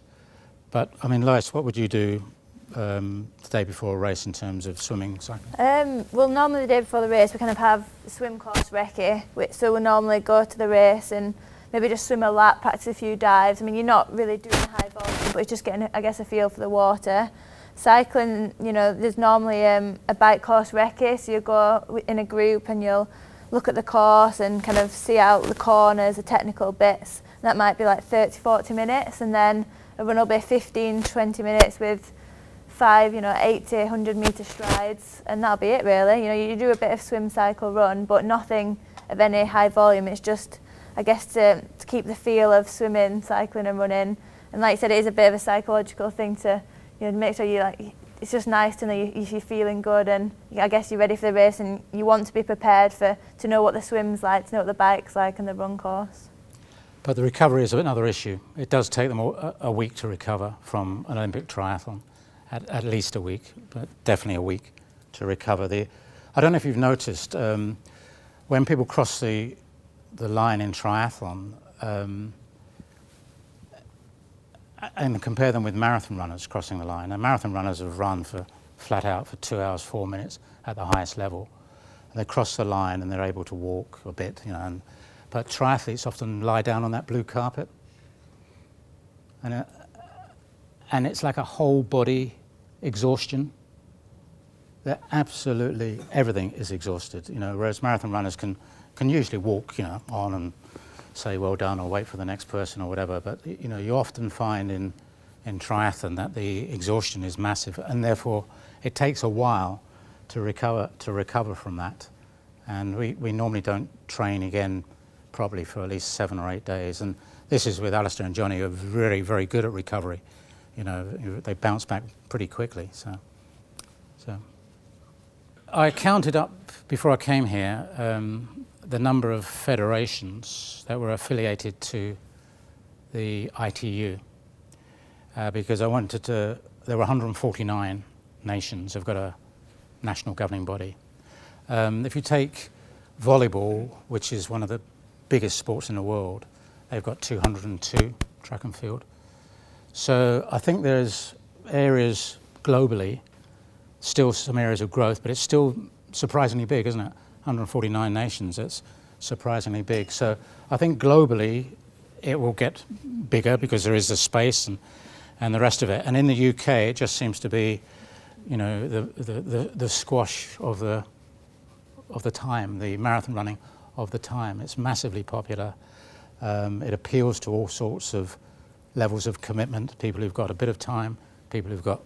But Lois, what would you do the day before a race in terms of swimming, cycling? Well, normally the day before the race we kind of have a swim course recce, so we'll normally go to the race and maybe just swim a lap, practice a few dives. You're not really doing high volume, but it's just getting, I guess, a feel for the water. Cycling, there's normally a bike course recce, so you go in a group and you'll look at the course and kind of see out the corners, the technical bits. That might be like 30, 40 minutes, and then a run will be 15, 20 minutes with 80, 100 metre strides, and that'll be it really. You do a bit of swim, cycle, run, but nothing of any high volume. It's just, I guess, to keep the feel of swimming, cycling and running. And like I said, it is a bit of a psychological thing to make sure it's just nice to know you're feeling good, and I guess you're ready for the race and you want to be prepared to know what the swim's like, to know what the bike's like and the run course. But the recovery is another issue. It does take them a week to recover from an Olympic triathlon, at least a week, but definitely a week to recover. I don't know if you've noticed, when people cross the line in triathlon, and compare them with marathon runners crossing the line. And marathon runners have run flat out for 2 hours, 4 minutes at the highest level. And they cross the line and they're able to walk a bit, but triathletes often lie down on that blue carpet. And it's like a whole body exhaustion. That absolutely everything is exhausted, whereas marathon runners can usually walk, on and say well done or wait for the next person or whatever, but you often find in triathlon that the exhaustion is massive, and therefore it takes a while to recover from that. And we normally don't train again probably for at least 7 or 8 days, and this is with Alistair and Johnny, who are very, very good at recovery. They bounce back pretty quickly. So I counted up before I came here the number of federations that were affiliated to the ITU. because I wanted to. There were 149 nations have got a national governing body. If you take volleyball, which is one of the biggest sports in the world, they've got 202 track and field. So I think there's areas globally, still some areas of growth, but it's still surprisingly big, isn't it? 149 nations, it's surprisingly big. So I think globally it will get bigger because there is the space and the rest of it. And in the UK, it just seems to be, you know, the squash of the time, the marathon running of the time. It's massively popular. It appeals to all sorts of levels of commitment, people who've got a bit of time, people who've got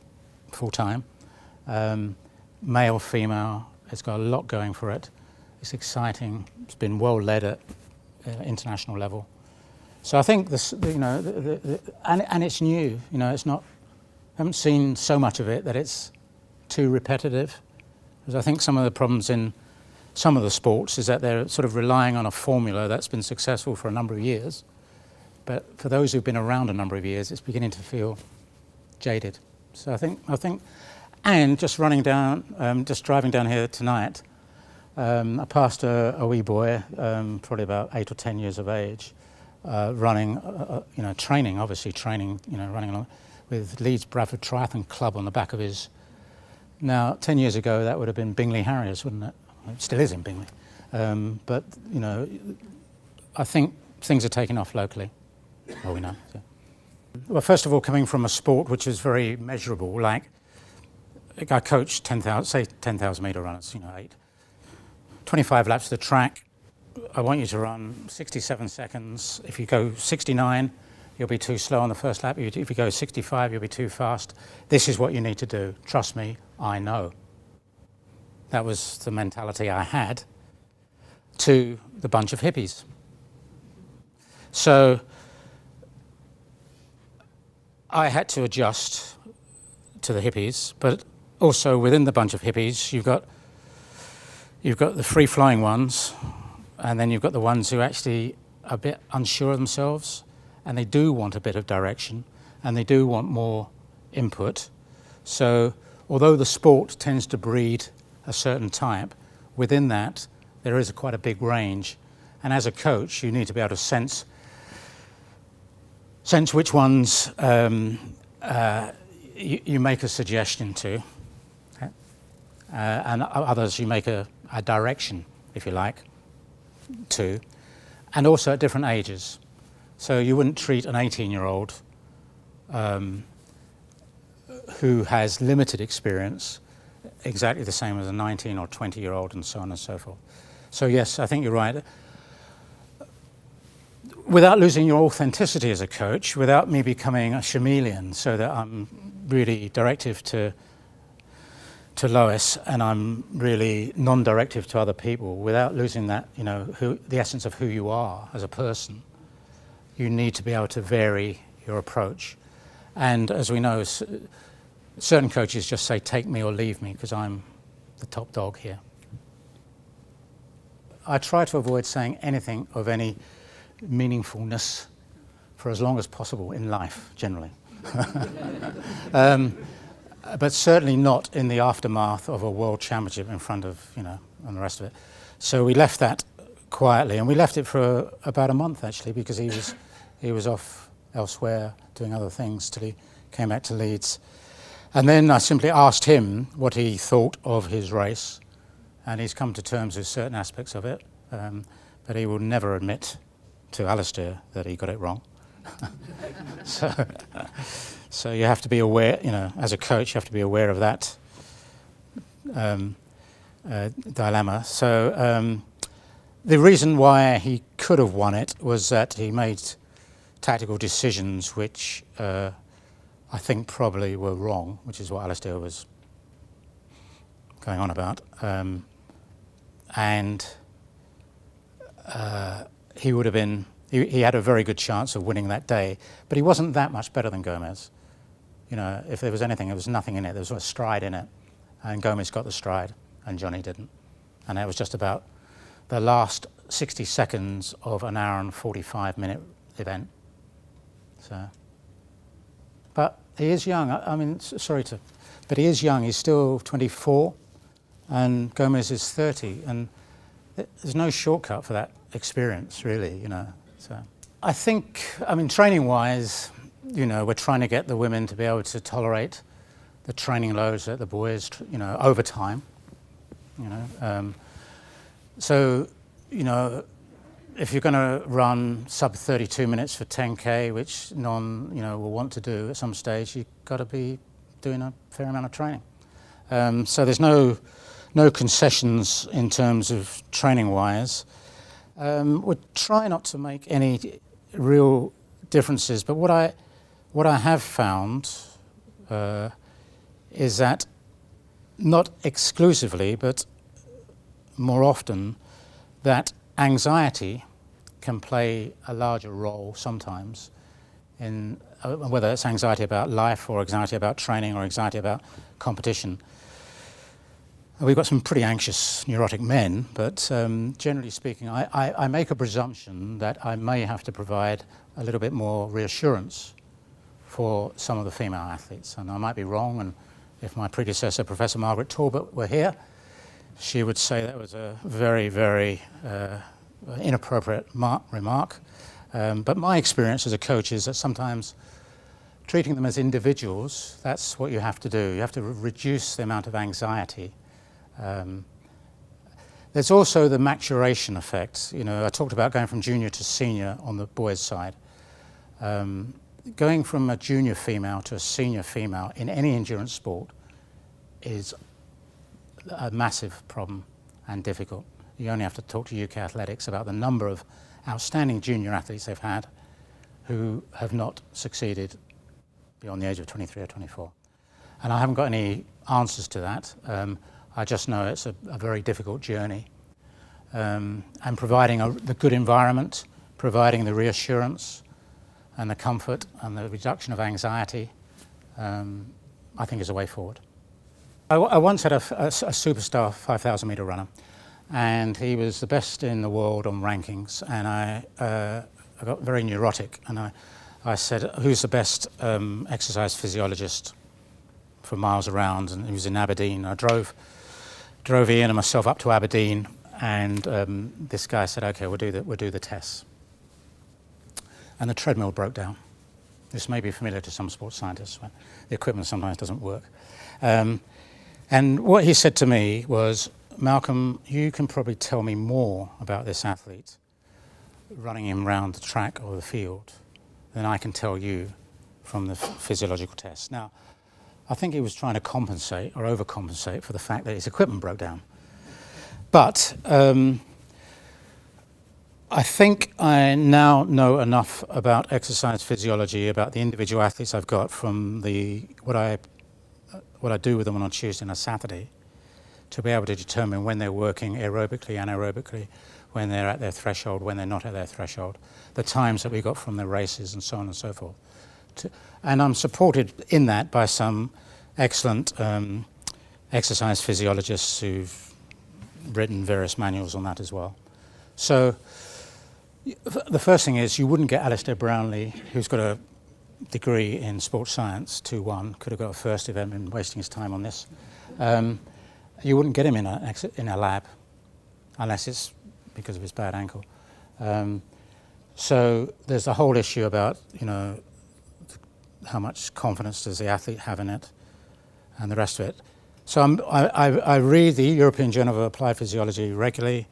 full time, male, female. It's got a lot going for it. It's exciting. It's been well led at international level. So I think this, you know, and it's new. You know, it's not. I haven't seen so much of it that it's too repetitive. Because I think some of the problems in some of the sports is that they're sort of relying on a formula that's been successful for a number of years. But for those who've been around a number of years, it's beginning to feel jaded. So I think, and just driving down here tonight, I passed a wee boy, probably about 8 or 10 years of age, running, you know, training, you know, running along with Leeds Bradford Triathlon Club on the back of his. Now, 10 years ago, that would have been Bingley Harriers, wouldn't it? It still is in Bingley. But, you know, I think things are taking off locally. Well, we know. So. Well, first of all, coming from a sport which is very measurable, like I coach 10,000 metre runners, you know, 25 laps of the track. I want you to run 67 seconds. If you go 69, you'll be too slow on the first lap. If you go 65, you'll be too fast. This is what you need to do. Trust me, I know. That was the mentality I had to the bunch of hippies. So I had to adjust to the hippies, but also within the bunch of hippies, you've got the free-flowing ones, and then you've got the ones who actually are a bit unsure of themselves, and they do want a bit of direction, and they do want more input. So although the sport tends to breed a certain type, within that there is quite a big range, and as a coach you need to be able to sense which ones you make a suggestion to, and others you make a direction, if you like, to, and also at different ages. So you wouldn't treat an 18-year-old who has limited experience exactly the same as a 19 or 20-year-old, and so on and so forth. So yes, I think you're right. Without losing your authenticity as a coach, without me becoming a chameleon, so that I'm really directive to Lois and I'm really non-directive to other people, without losing that, you know, the essence of who you are as a person, you need to be able to vary your approach. And as we know, certain coaches just say, take me or leave me, because I'm the top dog here. I try to avoid saying anything of any meaningfulness for as long as possible in life, generally. But certainly not in the aftermath of a world championship in front of, you know, and the rest of it. So we left that quietly, and we left it for about a month actually, because he was off elsewhere doing other things till he came back to Leeds. And then I simply asked him what he thought of his race, and he's come to terms with certain aspects of it, but he will never admit to Alistair that he got it wrong. So you have to be aware, you know, as a coach, you have to be aware of that dilemma. So the reason why he could have won it was that he made tactical decisions which I think probably were wrong, which is what Alistair was going on about. And he would have been, he had a very good chance of winning that day, but he wasn't that much better than Gomez. You know, if there was anything, there was nothing in it. There was a stride in it, and Gomez got the stride, and Johnny didn't. And it was just about the last 60 seconds of an hour and 45-minute event. So, but he is young. I mean, but he is young. He's still 24, and Gomez is 30, and there's no shortcut for that experience, really, you know. So I think, I mean, training-wise, you know, we're trying to get the women to be able to tolerate the training loads that the boys, you know, over time, you know. So, you know, if you're going to run sub 32 minutes for 10K, which you know, will want to do at some stage, you've got to be doing a fair amount of training. So there's no concessions in terms of training-wise. We try not to make any real differences, but what I have found is that not exclusively, but more often, that anxiety can play a larger role sometimes in whether it's anxiety about life or anxiety about training or anxiety about competition. We've got some pretty anxious, neurotic men, but generally speaking, I make a presumption that I may have to provide a little bit more reassurance for some of the female athletes. And I might be wrong, and if my predecessor, Professor Margaret Talbot, were here, she would say that was a very, very inappropriate remark. But my experience as a coach is that sometimes treating them as individuals, that's what you have to do. You have to reduce the amount of anxiety. There's also the maturation effect. You know, I talked about going from junior to senior on the boys' side. Going from a junior female to a senior female in any endurance sport is a massive problem and difficult. You only have to talk to UK Athletics about the number of outstanding junior athletes they've had who have not succeeded beyond the age of 23 or 24. And I haven't got any answers to that. I just know it's a very difficult journey. And providing the good environment, providing the reassurance and the comfort and the reduction of anxiety, I think is a way forward. I once had a superstar 5,000 metre runner, and he was the best in the world on rankings, and I got very neurotic, and I said, who's the best exercise physiologist for miles around? And he was in Aberdeen. I drove Ian and myself up to Aberdeen, and this guy said, okay, we'll do the tests. And the treadmill broke down. This may be familiar to some sports scientists, when the equipment sometimes doesn't work. And what he said to me was, Malcolm, you can probably tell me more about this athlete running him around the track or the field than I can tell you from the physiological tests. Now, I think he was trying to compensate or overcompensate for the fact that his equipment broke down. But I think I now know enough about exercise physiology, about the individual athletes I've got from what I do with them on a Tuesday and a Saturday, to be able to determine when they're working aerobically, anaerobically, when they're at their threshold, when they're not at their threshold, the times that we got from the races and so on and so forth. And I'm supported in that by some excellent exercise physiologists who've written various manuals on that as well. So the first thing is, you wouldn't get Alistair Brownlee, who's got a degree in sports science, 2-1, could have got a first if he hadn't been wasting his time on this. You wouldn't get him in a lab unless it's because of his bad ankle. So there's the whole issue about, you know, how much confidence does the athlete have in it and the rest of it. So I read the European Journal of Applied Physiology regularly.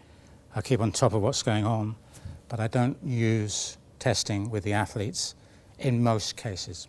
I keep on top of what's going on, but I don't use testing with the athletes in most cases.